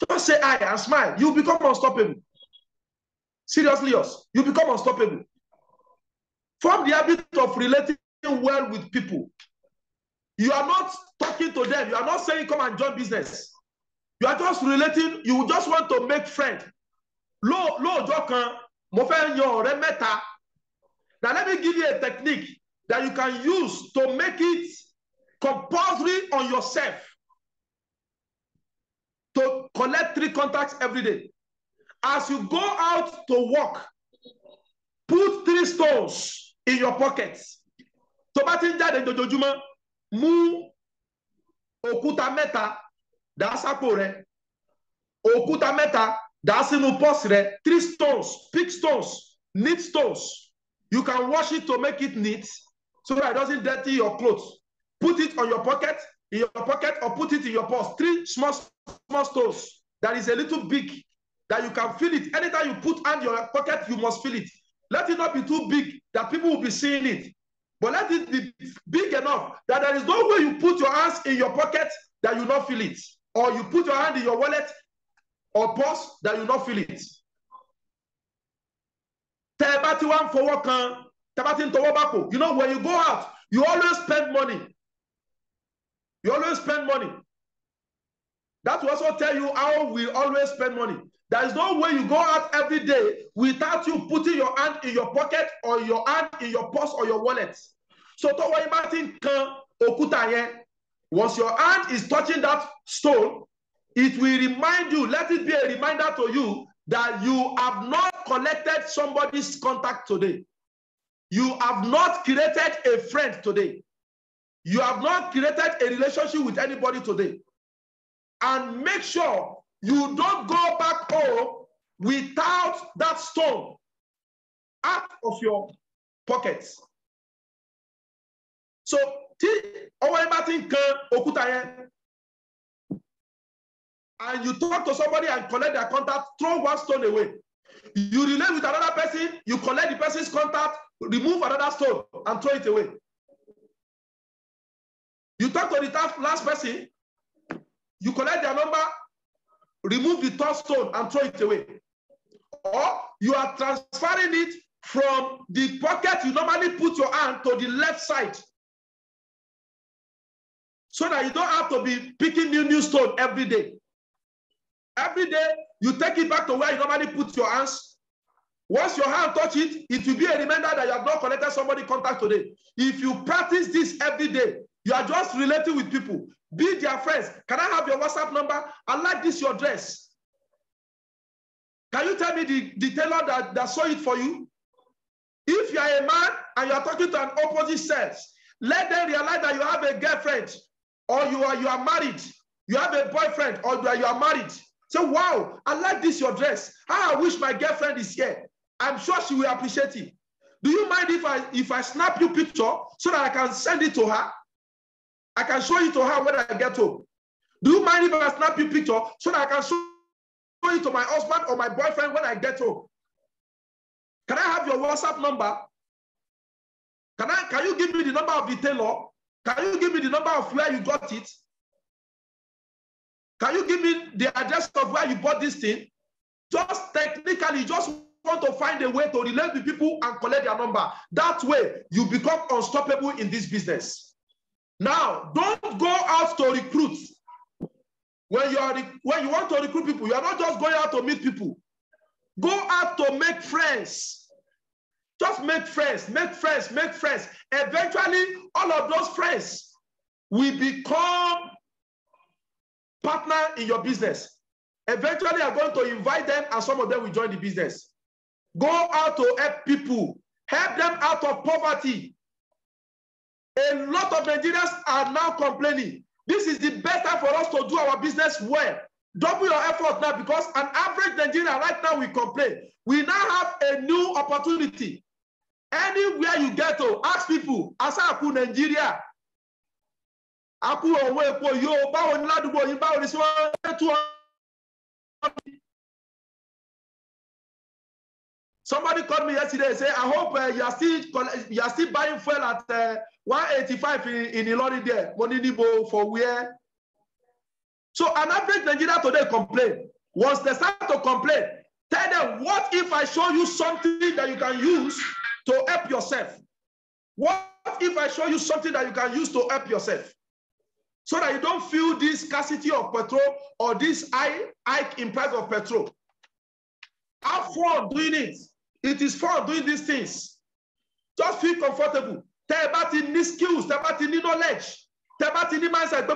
just say hi and smile. You become unstoppable. Seriously, yours. You become unstoppable. Form the habit of relating well with people. You are not talking to them. You are not saying, come and join business. You are just relating. You just want to make friends. Now, let me give you a technique that you can use to make it compulsory on yourself to collect 3 contacts every day. As you go out to work, put 3 stones in your pockets. To batin jade jojojuma, mu òkúta mẹ́ta dà sápò rẹ. Òkúta mẹ́ta dà sínú purse rẹ. 3 stones, big stones, neat stones. You can wash it to make it neat so that it doesn't dirty your clothes. Put it on your pocket, or put it in your purse. 3 small stones that is a little big, that you can feel it. Anytime you put hand in your pocket, you must feel it. Let it not be too big that people will be seeing it. But let it be big enough that there is no way you put your hands in your pocket that you not feel it. Or you put your hand in your wallet or purse that you not feel it. You know, when you go out, you always spend money. You always spend money. That will also tell you how we always spend money. There is no way you go out every day without you putting your hand in your pocket or your hand in your purse or your wallet. So once your hand is touching that stone, it will remind you, let it be a reminder to you that you have not collected somebody's contact today. You have not created a friend today. You have not created a relationship with anybody today. And make sure you don't go back home without that stone out of your pockets. So, and you talk to somebody and collect their contact, throw 1 stone away. You relate with another person, you collect the person's contact, remove another stone and throw it away. You talk to the last person, you collect their number, remove the 3rd stone and throw it away. Or you are transferring it from the pocket you normally put your hand to the left side, so that you don't have to be picking new stone every day. Every day, you take it back to where you normally put your hands. Once your hand touch it, it will be a reminder that you have not collected somebody's contact today. If you practice this every day, you are just relating with people. Be their friends. Can I have your WhatsApp number? I like this, your dress. Can you tell me the tailor that saw it for you? If you are a man and you are talking to an opposite sex, let them realize that you have a girlfriend, or you are married. You have a boyfriend, or you are married. Say, wow, I like this, your dress. How I wish my girlfriend is here. I'm sure she will appreciate it. Do you mind if I snap you picture so that I can send it to her? I can show it to her when I get home. Do you mind if I snap you picture so that I can show it to my husband or my boyfriend when I get home? Can I have your WhatsApp number? Can you give me the number of the tailor? Can you give me the number of where you got it? Can you give me the address of where you bought this thing? Just technically, just want to find a way to relate with people and collect their number. That way, you become unstoppable in this business. Now, don't go out to recruit. When you want to recruit people, you are not just going out to meet people. Go out to make friends. Just make friends, make friends, make friends. Eventually, all of those friends will become partner in your business. Eventually, you are going to invite them, and some of them will join the business. Go out to help people. Help them out of poverty. A lot of Nigerians are now complaining. This is the best time for us to do our business well. Double your effort now, because an average Nigerian right now will complain. We now have a new opportunity. Anywhere you get to, ask people, asa aku Nigeria. Aku owo epo yo, bawo ni ladugbo yin, bawo ni si won to. Somebody called me yesterday and said, I hope you are still buying fuel at 185 in Ilori there. Money nibo for where? So an average Nigerian today complain. Once they start to complain, tell them, what if I show you something that you can use to help yourself? What if I show you something that you can use to help yourself? So that you don't feel this scarcity of petrol or this hike in price of petrol. Have fun doing it. It is fun doing these things. Just feel comfortable. Tell about the skills, tell about the knowledge. Tell about the mindset.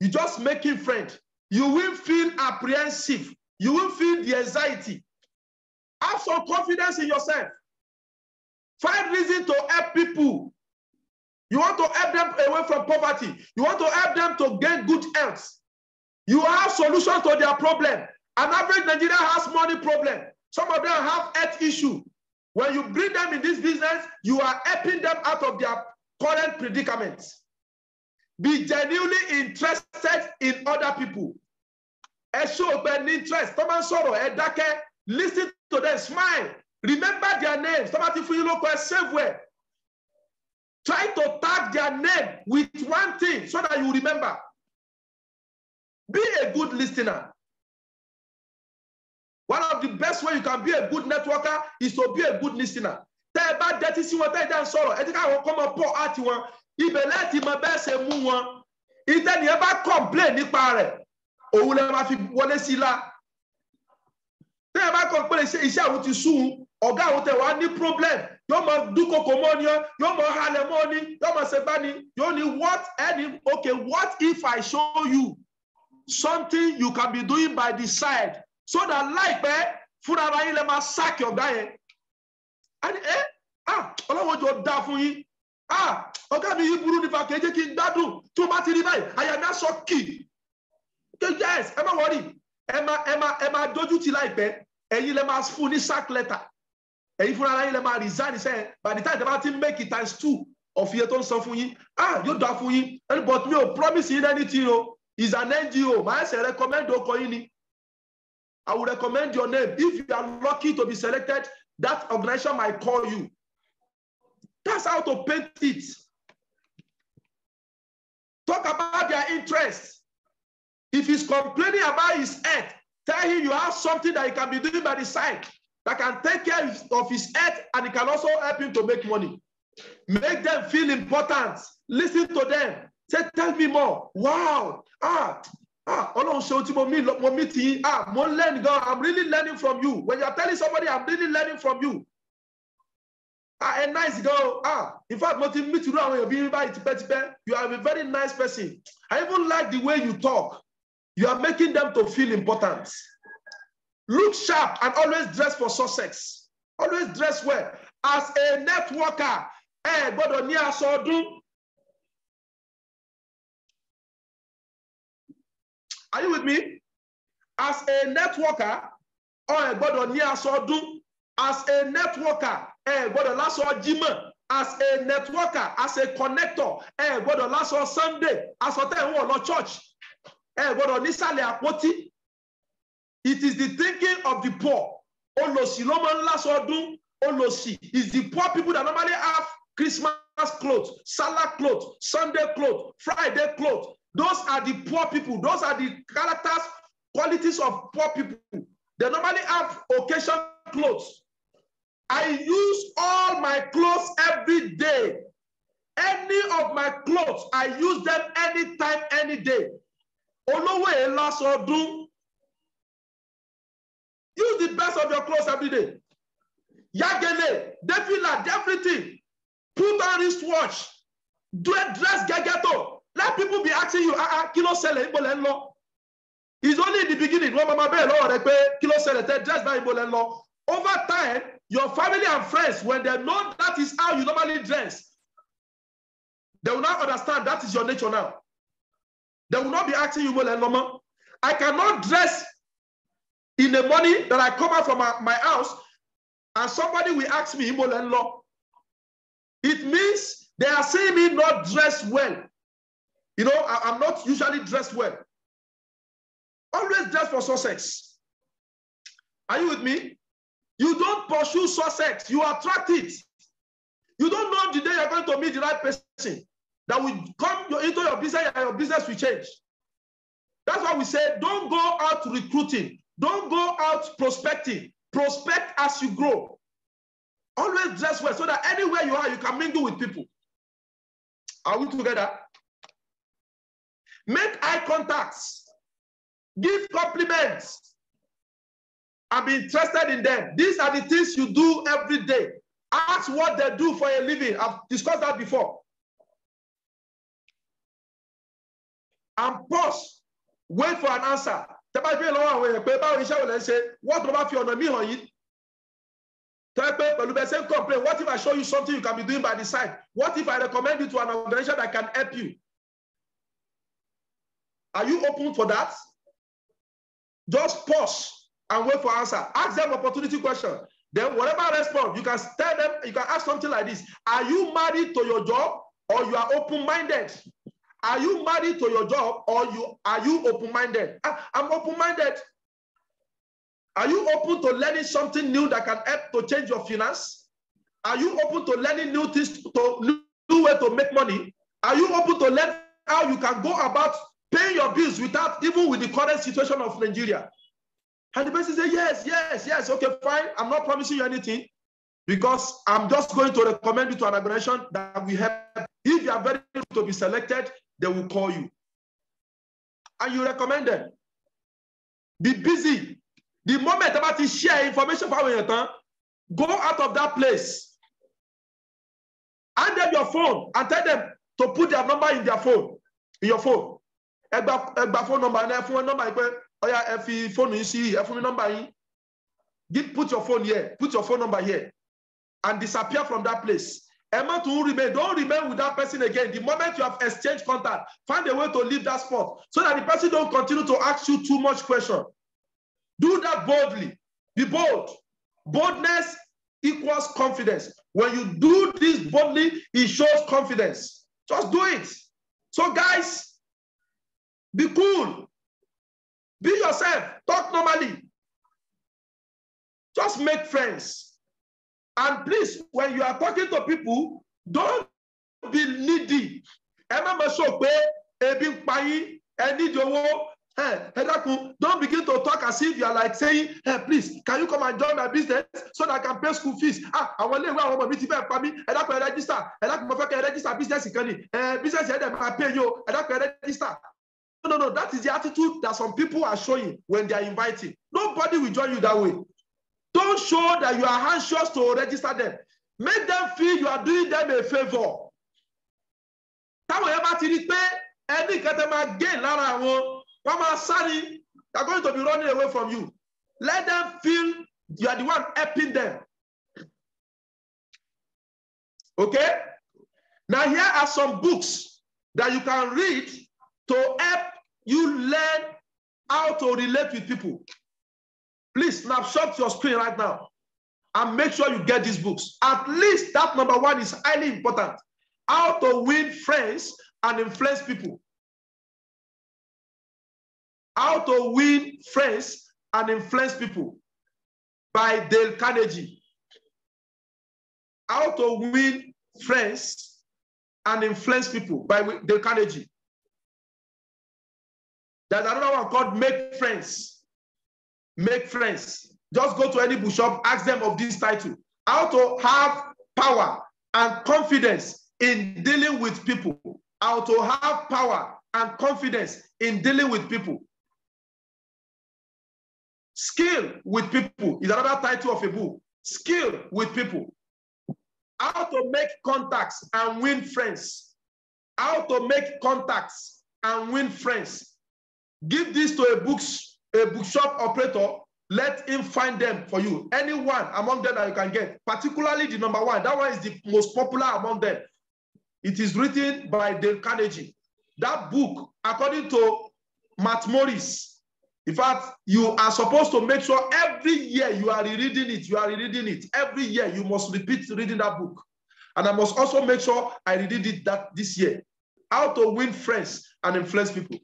You just making friends. You will feel apprehensive. You will feel the anxiety. Have some confidence in yourself. Find reason to help people. You want to help them away from poverty. You want to help them to gain good health. You have solutions to their problem. An average Nigerian has money problem. Some of them have health issue. When you bring them in this business, you are helping them out of their current predicaments. Be genuinely interested in other people. Show an interest. Listen to them. Smile. Remember their names. Save way. Try to tag their name with one thing so that you remember. Be a good listener. One of the best ways you can be a good networker is to be a good listener. Tell about that is what I done sorrow. I think I will come and pour out one. If you let him a best a move one, if then you ever complain, you pare. Oh, let me fi wole sila. Tell about complain. Say, "Isha what you soon." Oga what you want any problem. You must do kokomonia. You must halemoni. You must sebani. You only what any. Okay, what if I show you something you can be doing by the side? So that life, Funarayi le ma sack your guy. And Ọlọ́run jọ dá fún yín. Ọ̀gá mi yìí burú nípa kéje kí n gbádùn tó bá ti rí báyìí. Àyà mi á sọ kì. Yes, ẹ má worry. Ẹ má dojú ti láìpẹ́. Ẹ̀yin lẹ máa fún ní sack letter. Ẹ̀yin Funarayi le ma resign sẹ́. By the time they bá ti make it times 2 of iye tó ń san fún yín. Yóò dá fún yín. But mi ò promise yín anything o. Is an NGO. Màá ṣe recommend ọkọ yín ni. I would recommend your name. If you are lucky to be selected, that organization might call you. That's how to paint it. Talk about their interests. If he's complaining about his health, tell him you have something that he can be doing by the side that can take care of his health, and it can also help him to make money. Make them feel important. Listen to them. Say, tell me more. Wow. I'm really learning from you. When you're telling somebody, I'm really learning from you. A nice girl. In fact, you are a very nice person. I even like the way you talk. You are making them to feel important. Look sharp and always dress for success. Always dress well. As a networker, are you with me? As a networker, as a networker, as a networker, as a connector, Sunday, as a church, it is the thinking of the poor. Is the poor people that normally have Christmas clothes, Salah clothes, Sunday clothes, Friday clothes. Those are the poor people. Those are the characters, qualities of poor people. They normally have occasion clothes. I use all my clothes every day. Any of my clothes, I use them anytime, any day. Olówó elaso ọdún. Use the best of your clothes every day. Yagele, defila, everything. Put on wristwatch. Do a dress ghetto. Let people be asking you, kilo sele ibo. It's only in the beginning. Kilo sele dress na ibo. Over time, your family and friends, when they know that is how you normally dress, they will not understand that is your nature now. They will not be asking you, I cannot dress in the morning that I come out from my house and somebody will ask me, it means they are seeing me not dressed well. You know, I'm not usually dressed well. Always dress for success. Are you with me? You don't pursue success, you attract it. You don't know the day you're going to meet the right person that will come into your business and your business will change. That's why we say, don't go out recruiting. Don't go out prospecting. Prospect as you grow. Always dress well so that anywhere you are, you can mingle with people. Are we together? Make eye contacts. Give compliments. And be interested in them. These are the things you do every day. Ask what they do for a living. I've discussed that before. And pause. Wait for an answer. What if I show you something you can be doing by the side? What if I recommend you to an organization that can help you? Are you open for that? Just pause and wait for answer. Ask them opportunity question. Then whatever response, you can tell them, you can ask something like this. Are you married to your job or you are open-minded? Are you married to your job or are you open-minded? I'm open-minded. Are you open to learning something new that can help to change your finance? Are you open to learning new things, to new way to make money? Are you open to learn how you can go about paying your bills without, even with the current situation of Nigeria? And the person says, yes, okay, fine. I'm not promising you anything because I'm just going to recommend you to an organization that will help. If you are very able to be selected, they will call you. And you recommend them. Be busy. The moment about to share information for your time, go out of that place. Hand them your phone and tell them to put their number in their phone, in your phone. Phone number and phone number. Oh yeah, if phone you see, phone number. Put your phone here. Put your phone number here, and disappear from that place. Emma to remain. Don't remain with that person again. The moment you have exchanged contact, find a way to leave that spot so that the person don't continue to ask you too much question. Do that boldly. Be bold. Boldness equals confidence. When you do this boldly, it shows confidence. Just do it. So guys, be cool. Be yourself. Talk normally. Just make friends. And please, when you are talking to people, don't be needy. Don't begin to talk as if you are like saying, hey, please, can you come and join my business so that I can pay school fees? I want to register. Register business. Business I pay you. Register. No. That is the attitude that some people are showing when they are inviting. Nobody will join you that way. Don't show that you are anxious to register them. Make them feel you are doing them a favor. They're going to be running away from you. Let them feel you are the one helping them. Okay? Now here are some books that you can read to help you learn how to relate with people. Please snapshot your screen right now and make sure you get these books. At least that number one is highly important. How to win friends and influence people. How to win friends and influence people by Dale Carnegie. How to win friends and influence people by Dale Carnegie. There's another one called Make Friends. make friends. Just go to any bookshop, ask them of this title. How to have power and confidence in dealing with people. How to have power and confidence in dealing with people. Skill with people is another title of a book. Skill with people. How to make contacts and win friends. How to make contacts and win friends. Give this to a bookshop operator. Let him find them for you. Anyone among them that you can get, particularly the number one. That one is the most popular among them. It is written by Dale Carnegie. That book, according to Matt Morris, in fact, you are supposed to make sure every year you are rereading it. You are rereading it. Every year you must repeat reading that book. And I must also make sure I read it this year. How to win friends and influence people.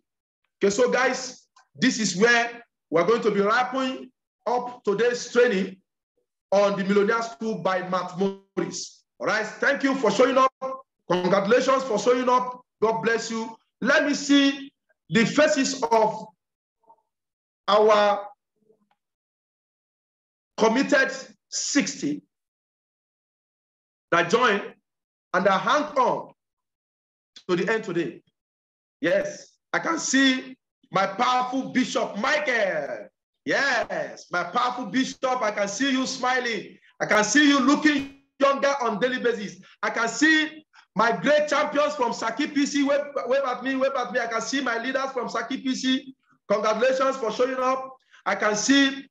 Okay, so guys, this is where we're going to be wrapping up today's training on the Millionaire School by Matt Morris. All right, thank you for showing up. Congratulations for showing up. God bless you. Let me see the faces of our committed 60 that joined and that hang on to the end today. Yes, I can see my powerful Bishop Michael. Yes, my powerful Bishop. I can see you smiling. I can see you looking younger on daily basis. I can see my great champions from Saki PC. Wave at me, wave at me. I can see my leaders from Saki PC. Congratulations for showing up. I can see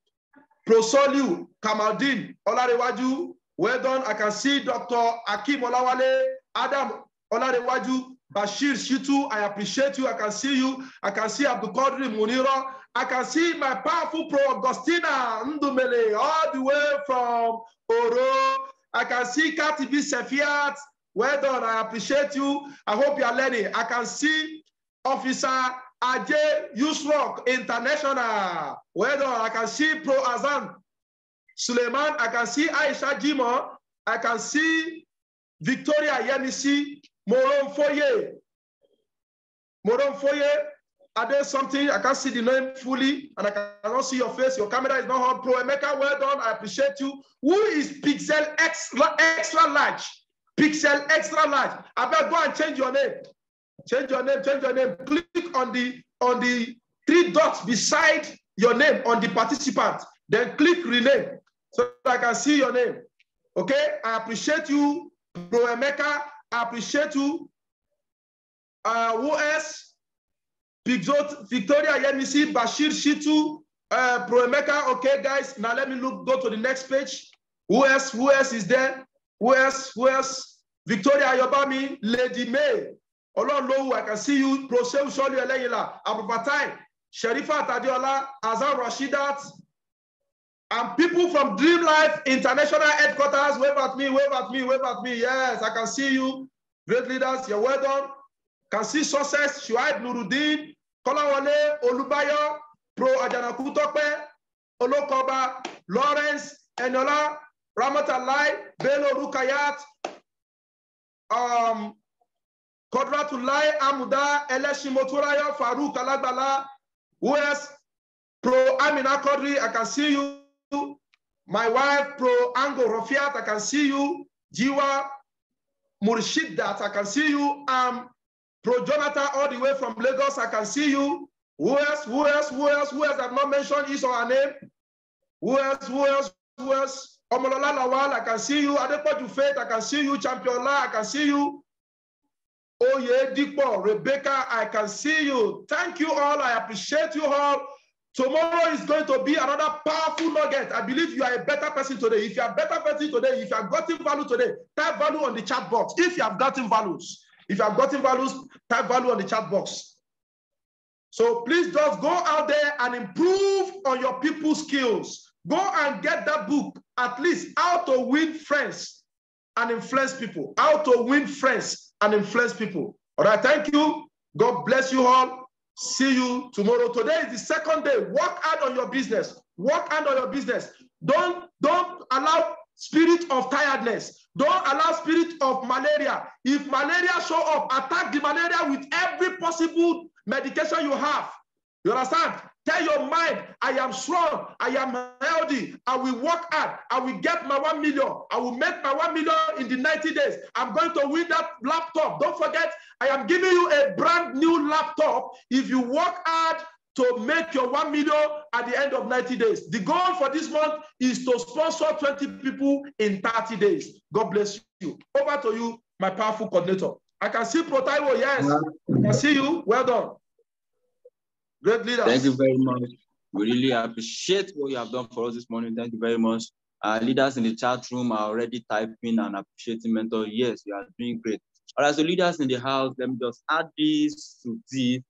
Pro Saliu, Kamaldeen, Olarewaju. Well done. I can see Dr. Akim Olawale, Adam Olarewaju, Bashir Shitu. I appreciate you. I can see you. I can see Abdul Qadir Muniro. I can see my powerful Pro Augustina Ndumele, all the way from Oro. I can see Katibi Sefiat. Well done. I appreciate you. I hope you are learning. I can see Officer Ajay Yusrock International. Well done. I can see Pro Azan Suleiman. I can see Aisha Jimo. I can see Victoria Yemisi. Moron Foye. Moron Foye. Are there something? I can't see the name fully and I cannot see your face. Your camera is not on. Pro Emeka, well done. I appreciate you. Who is Pixel Extra Large? Pixel Extra Large. I better go and change your name. Change your name, change your name. Click on the 3 dots beside your name on the participant. Then click rename so that I can see your name. Okay? I appreciate you, Pro Emeka. I appreciate you. Who else? Victoria Yemisi, Bashir Shitu, Pro Emeka. Okay, guys. Now let me go to the next page. Who else? Who else is there? Who else? Who else? Victoria Ayobami, Lady May. Olonlowu, I can see you. Proseu Sholi Eleyila, Abubatai, Sherifa Tadiola, Azan Rashidat, and people from Dream Life International Headquarters. Wave at me, wave at me, wave at me. Yes, I can see you. Great leaders, you're well done. Can see Success, Shuaib Nuruddin, Kolawale, Olubayo, Pro Ajanaku Tope, Olokoba, Lawrence, Enola, Ramatalai, Bello Rukayat, Kodratulai, Amuda, Eleshimoturayo, Farouk Alagbala. Who else? Pro Amina Kodri, I can see you. My wife, Pro Ango Rofiat, I can see you. Jiwa Murshidat, I can see you. Pro Jonathan, all the way from Lagos, I can see you. Who else? Who else? Who else? Who else? I've not mentioned his or her name. Who else? Who else? Who else? Omolola Lawal, I can see you. Adepoju Faith, I can see you. Champion La, I can see you. Oye Dikpo, Rebecca, I can see you. Thank you all. I appreciate you all. Tomorrow is going to be another powerful nugget. I believe you are a better person today. If you are a better person today, if you have gotten value today, type value on the chat box. If you have gotten values. If you have gotten values, type value on the chat box. So please just go out there and improve on your people skills. Go and get that book, at least How to Win Friends and Influence People. How to Win Friends and Influence People. All right, thank you. God bless you all. See you tomorrow. Today is the second day. Work hard on your business. Work hard on your business. Don't allow spirit of tiredness. Don't allow spirit of malaria. If malaria show up, attack the malaria with every possible medication you have. You understand? Tell your mind, I am strong, I am healthy, I will work hard, I will get my 1 million, I will make my 1 million in the 90 days. I'm going to win that laptop. Don't forget, I am giving you a brand new laptop if you work hard to make your 1 million at the end of 90 days. The goal for this month is to sponsor 20 people in 30 days. God bless you. Over to you, my powerful coordinator. I can see Protaiwo, yes. I can see you. Well done. Great leaders. Thank you very much. We really appreciate what you have done for us this morning. Thank you very much. Leaders in the chat room are already typing and appreciating mentor. Yes, you are doing great. All right, so leaders in the house, let me just add this to this.